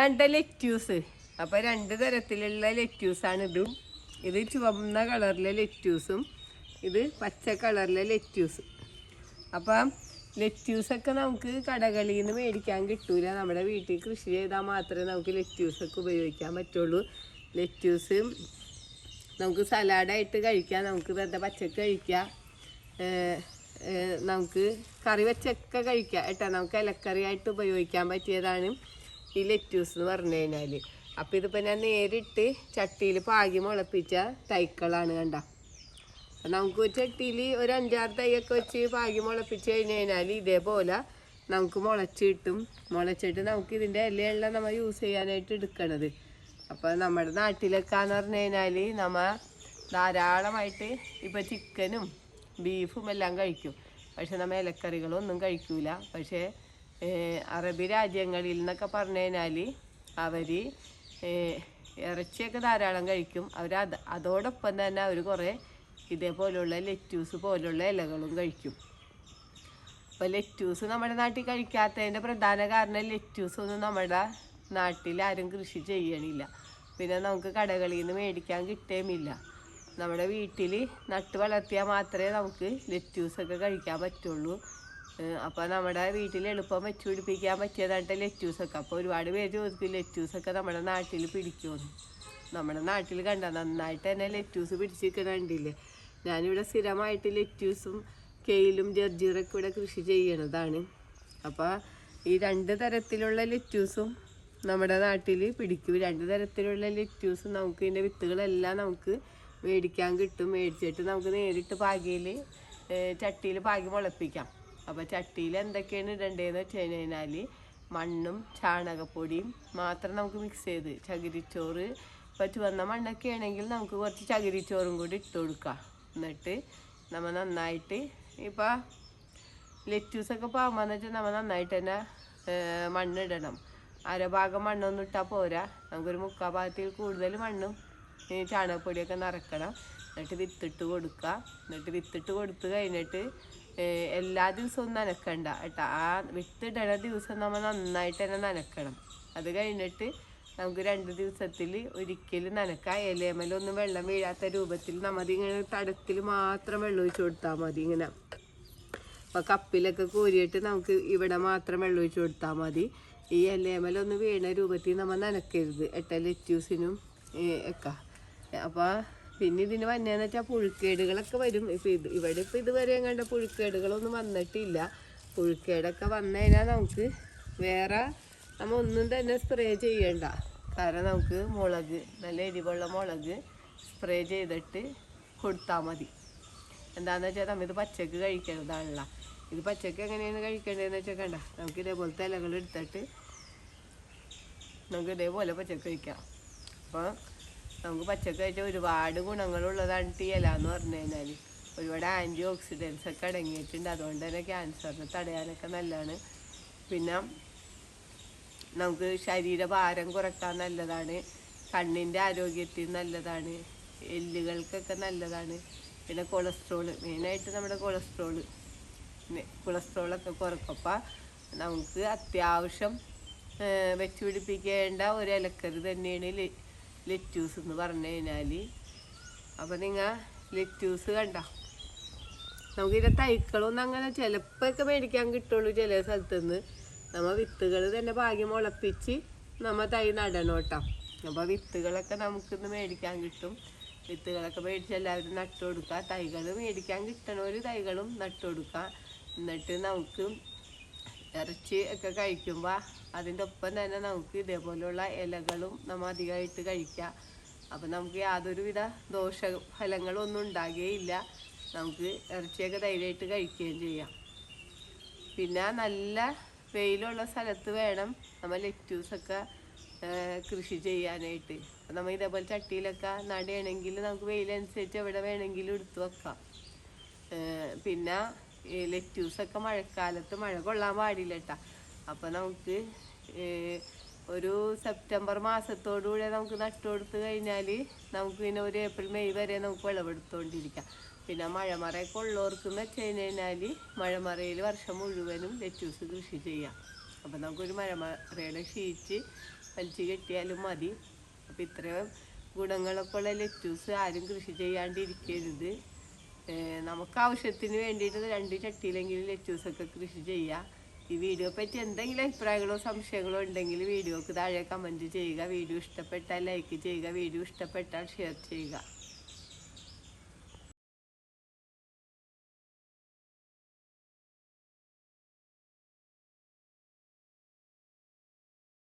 ഇതാണ്ട് ലെറ്റ്യൂസ്. അപ്പോൾ 2 തരത്തിലുള്ള ലെറ്റ്യൂസാണ് ഇതും. ഇത് ചുവന്ന കളറിലെ ലെറ്റ്യൂസും ഇത് പച്ച കളറിലെ ലെറ്റ്യൂസ്. അപ്പം ലെറ്റ്യൂസൊക്കെ നമുക്ക് കടകളിൽ നിന്ന് മേടിക്കാൻ കിട്ടൂല. നമ്മുടെ വീട്ടിൽ കൃഷി ചെയ്താൽ മാത്രമേ നമുക്ക് ലെറ്റ്യൂസൊക്കെ ഉപയോഗിക്കാൻ പറ്റുള്ളൂ. ലെറ്റ്യൂസ് നമുക്ക് സലാഡായിട്ട് കഴിക്കാം, നമുക്ക് വെറുതെ പച്ചക്ക് കഴിക്കാം, നമുക്ക് കറി വെച്ചൊക്കെ കഴിക്കാം കേട്ടോ. നമുക്ക് ഇലക്കറിയായിട്ട് ഉപയോഗിക്കാൻ പറ്റിയതാണ് ഈ ലെറ്റ്യൂസ് എന്ന് പറഞ്ഞു കഴിഞ്ഞാൽ. അപ്പോൾ ഇതിപ്പോൾ ഞാൻ നേരിട്ട് ചട്ടിയിൽ പാകി മുളപ്പിച്ച തൈക്കളാണ് കണ്ട. നമുക്ക് ഒരു ചട്ടിയിൽ ഒരു 5-6 തൈയൊക്കെ വെച്ച് പാകി മുളപ്പിച്ച് കഴിഞ്ഞ് കഴിഞ്ഞാൽ ഇതേപോലെ നമുക്ക് മുളച്ച് കിട്ടും. മുളച്ചിട്ട് നമുക്ക് ഇതിൻ്റെ ഇലയുള്ള നമ്മൾ യൂസ് ചെയ്യാനായിട്ട് എടുക്കണത്. അപ്പോൾ നമ്മുടെ നാട്ടിലൊക്കെ എന്ന് പറഞ്ഞു കഴിഞ്ഞാൽ നമ്മൾ ധാരാളമായിട്ട് ഇപ്പോൾ ചിക്കനും ബീഫും എല്ലാം കഴിക്കും. പക്ഷെ നമ്മൾ ഇലക്കറികളൊന്നും കഴിക്കൂല. പക്ഷേ അറബി രാജ്യങ്ങളിൽ എന്നൊക്കെ പറഞ്ഞു കഴിഞ്ഞാൽ അവർ ഇറച്ചിയൊക്കെ ധാരാളം കഴിക്കും. അതോടൊപ്പം തന്നെ അവർ കുറേ ഇതേപോലുള്ള ലെറ്റ്യൂസ് പോലുള്ള ഇലകളും കഴിക്കും. അപ്പോൾ ലെറ്റ്യൂസ് നമ്മുടെ നാട്ടിൽ കഴിക്കാത്തതിൻ്റെ പ്രധാന കാരണം ലെറ്റ്യൂസ് ഒന്നും നമ്മുടെ നാട്ടിൽ ആരും കൃഷി ചെയ്യണില്ല. പിന്നെ നമുക്ക് കടകളിൽ നിന്ന് മേടിക്കാൻ കിട്ടുകയുമില്ല. നമ്മുടെ വീട്ടിൽ നട്ട് വളർത്തിയാൽ മാത്രമേ നമുക്ക് ലെറ്റ്യൂസൊക്കെ കഴിക്കാൻ പറ്റുള്ളൂ. അപ്പോൾ നമ്മുടെ വീട്ടിൽ എളുപ്പം വെച്ച് പിടിപ്പിക്കാൻ പറ്റിയതായിട്ട് ലെറ്റ്യൂസൊക്കെ. അപ്പോൾ ഒരുപാട് പേര് ചോദിക്കും ലെറ്റ്യൂസൊക്കെ നമ്മുടെ നാട്ടിൽ പിടിക്കുമെന്ന്. നമ്മുടെ നാട്ടിൽ കണ്ട നന്നായിട്ട് തന്നെ ലെറ്റ്യൂസ് പിടിച്ചിരിക്കണുണ്ടില്ലേ. ഞാനിവിടെ സ്ഥിരമായിട്ട് ലെറ്റ്യൂസും കെയിലും ജർജീറൊക്കെ ഇവിടെ കൃഷി ചെയ്യണതാണ്. അപ്പോൾ ഈ 2 തരത്തിലുള്ള ലെറ്റ്യൂസും നമ്മുടെ നാട്ടിൽ പിടിക്കും. 2 തരത്തിലുള്ള ലെറ്റ്യൂസും നമുക്ക് ഇതിൻ്റെ വിത്തുകളെല്ലാം നമുക്ക് മേടിക്കാൻ കിട്ടും. മേടിച്ചിട്ട് നമുക്ക് നേരിട്ട് പാകിയിൽ ചട്ടിയിൽ പാകി മുളപ്പിക്കാം. അപ്പോൾ ചട്ടിയിൽ എന്തൊക്കെയാണ് ഇടേണ്ടതെന്ന് വെച്ച് കഴിഞ്ഞാൽ മണ്ണും ചാണകപ്പൊടിയും മാത്രം നമുക്ക് മിക്സ് ചെയ്ത് ചകിരിച്ചോറ്, ഇപ്പോൾ ചുവന്ന മണ്ണൊക്കെ ആണെങ്കിൽ നമുക്ക് കുറച്ച് ചകിരിച്ചോറും കൂടി ഇട്ട് കൊടുക്കാം. എന്നിട്ട് നമ്മൾ നന്നായിട്ട് ഇപ്പോൾ ലെറ്റ്യൂസൊക്കെ പാകുമ്പോഴെന്ന് വെച്ചാൽ നമ്മൾ നന്നായിട്ട് തന്നെ മണ്ണിടണം. അരഭാഗം മണ്ണൊന്നും ഇട്ടാൽ പോരാ. നമുക്കൊരു 3/4 ഭാഗത്തിൽ കൂടുതൽ മണ്ണും ചാണകപ്പൊടിയൊക്കെ നിറക്കണം. എന്നിട്ട് വിത്തിട്ട് കൊടുക്കുക. എന്നിട്ട് വിത്തിട്ട് കൊടുത്ത് കഴിഞ്ഞിട്ട് എല്ലാ ദിവസവും നനക്കണ്ട കേട്ടോ. ആ വിത്തിടണ ദിവസം നമ്മൾ നന്നായിട്ട് തന്നെ നനക്കണം. അത് കഴിഞ്ഞിട്ട് നമുക്ക് 2 ദിവസത്തിൽ ഒരിക്കലും നനക്കാം. ഇലയമേലൊന്നും വെള്ളം വീഴാത്ത രൂപത്തിൽ നമ്മതിങ്ങനെ തടത്തിൽ മാത്രം വെള്ളം ഒഴിച്ച് കൊടുത്താൽ മതി. ഇങ്ങനെ അപ്പോൾ കപ്പിലൊക്കെ കോരിയിട്ട് നമുക്ക് ഇവിടെ മാത്രം വെള്ളം ഒഴിച്ച് കൊടുത്താൽ മതി. ഈ ഇലയമേലൊന്നും വീണ രൂപത്തിൽ നമ്മൾ നനക്കരുത് കേട്ടോ ലെറ്റ്യൂസിനും ഒക്കെ. അപ്പോൾ പിന്നെ ഇതിന് വന്നതെന്ന് വെച്ചാൽ പുഴുക്കേടുകളൊക്കെ വരും. ഇവിടെ ഇപ്പോൾ ഇതുവരെ കണ്ട പുഴുക്കേടുകളൊന്നും വന്നിട്ടില്ല. പുഴുക്കേടൊക്കെ വന്നു കഴിഞ്ഞാൽ നമുക്ക് വേറെ നമ്മൾ ഒന്നും തന്നെ സ്പ്രേ ചെയ്യണ്ട. കാരണം നമുക്ക് മുളക്, നല്ല എരിവുള്ള മുളക് സ്പ്രേ ചെയ്തിട്ട് കൊടുത്താൽ മതി. എന്താണെന്ന് വെച്ചാൽ നമ്മൾ ഇത് പച്ചക്ക് കഴിക്കേണ്ടതാണല്ലോ. ഇത് പച്ചക്ക് എങ്ങനെയാണ് കഴിക്കേണ്ടതെന്ന് വെച്ചാൽ കണ്ട, നമുക്ക് ഇതേപോലത്തെ ഇലകൾ എടുത്തിട്ട് നമുക്ക് ഇതേപോലെ പച്ചക്ക് കഴിക്കാം. അപ്പോൾ നമുക്ക് പച്ചക്ക് കഴിച്ചാൽ ഒരുപാട് ഗുണങ്ങളുള്ളതാണ് ഈ ഇല എന്ന് പറഞ്ഞു കഴിഞ്ഞാൽ. ഒരുപാട് ആൻറ്റി ഓക്സിഡൻസ് ഒക്കെ അടങ്ങിയിട്ടുണ്ട്. അതുകൊണ്ട് തന്നെ ക്യാൻസറിനെ തടയാനൊക്കെ നല്ലതാണ്. പിന്നെ നമുക്ക് ശരീരഭാരം കുറക്കാൻ നല്ലതാണ്. കണ്ണിൻ്റെ ആരോഗ്യത്തിന് നല്ലതാണ്. എല്ലുകൾക്കൊക്കെ നല്ലതാണ്. പിന്നെ കൊളസ്ട്രോള്, മെയിനായിട്ട് നമ്മുടെ കൊളസ്ട്രോളൊക്കെ കുറക്കപ്പോൾ നമുക്ക് അത്യാവശ്യം വെച്ച് പിടിപ്പിക്കേണ്ട ഒരു ഇലക്കറി തന്നെയാണ് ലെറ്റ്യൂസ് എന്ന് പറഞ്ഞു കഴിഞ്ഞാൽ. അപ്പോൾ നിങ്ങൾ ലെറ്റ്യൂസ് കണ്ട നമുക്കിതിൻ്റെ തൈക്കളൊന്നും അങ്ങനെ ചിലപ്പോഴൊക്കെ മേടിക്കാൻ കിട്ടുള്ളൂ ചില സ്ഥലത്തുനിന്ന്. നമ്മൾ വിത്തുകൾ തന്നെ പാകി മുളപ്പിച്ച് നമ്മൾ തൈ നടണം കേട്ടോ. അപ്പോൾ വിത്തുകളൊക്കെ നമുക്കിന്ന് മേടിക്കാൻ കിട്ടും. വിത്തുകളൊക്കെ മേടിച്ച് എല്ലാവരും നട്ടു കൊടുക്കുക. തൈകൾ മേടിക്കാൻ കിട്ടണ തൈകളും നട്ടു കൊടുക്കുക. എന്നിട്ട് നമുക്ക് ഇറച്ചി ഒക്കെ കഴിക്കുമ്പോൾ അതിൻ്റെ ഒപ്പം തന്നെ നമുക്ക് ഇതേപോലെയുള്ള ഇലകളും നമ്മൾ അധികമായിട്ട് കഴിക്കാം. അപ്പം നമുക്ക് യാതൊരുവിധ ദോഷഫലങ്ങളൊന്നും ഉണ്ടാകുകയില്ല. നമുക്ക് ഇറച്ചിയൊക്കെ ധൈര്യമായിട്ട് കഴിക്കുകയും ചെയ്യാം. പിന്നെ നല്ല വെയിലുള്ള സ്ഥലത്ത് വേണം നമ്മൾ ലെറ്റ്യൂസൊക്കെ കൃഷി ചെയ്യാനായിട്ട്. അപ്പം നമ്മൾ ഇതേപോലെ ചട്ടിയിലൊക്കെ നടുകയാണെങ്കിൽ നമുക്ക് വെയിലനുസരിച്ച് എവിടെ വേണമെങ്കിലും എടുത്തു വെക്കാം. പിന്നെ ഈ ലെറ്റ്യൂസൊക്കെ മഴക്കാലത്ത് മഴ കൊള്ളാൻ പാടില്ല കേട്ടോ. അപ്പം നമുക്ക് ഒരു സെപ്റ്റംബർ മാസത്തോടുകൂടെ നമുക്ക് നട്ടു കൊടുത്ത് കഴിഞ്ഞാൽ നമുക്ക് പിന്നെ ഒരു ഏപ്രിൽ മെയ് വരെ നമുക്ക് വിളവെടുത്തുകൊണ്ടിരിക്കാം. പിന്നെ മഴമറയൊക്കെ ഉള്ളവർക്കെന്ന് വെച്ച് കഴിഞ്ഞാൽ മഴമറയിൽ വർഷം മുഴുവനും ലെറ്റ്യൂസ് കൃഷി ചെയ്യാം. അപ്പം നമുക്കൊരു മഴമറയുടെ ഷീറ്റ് വലിച്ചു കെട്ടിയാലും മതി. അപ്പോൾ ഇത്രയും ഗുണങ്ങളൊക്കെ ഉള്ള ലെറ്റ്യൂസ് ആരും കൃഷി ചെയ്യാണ്ടിരിക്കരുത്. നമുക്ക് ആവശ്യത്തിന് വേണ്ടിയിട്ട് 2 ചട്ടിയിലെങ്കിലും ലെറ്റ്യൂസൊക്കെ കൃഷി ചെയ്യാം. ഈ വീഡിയോ പറ്റി എന്തെങ്കിലും അഭിപ്രായങ്ങളോ സംശയങ്ങളോ ഉണ്ടെങ്കിൽ വീഡിയോക്ക് താഴെ കമൻറ്റ് ചെയ്യുക. വീഡിയോ ഇഷ്ടപ്പെട്ടാൽ ലൈക്ക് ചെയ്യുക, വീഡിയോ ഇഷ്ടപ്പെട്ടാൽ ഷെയർ ചെയ്യുക.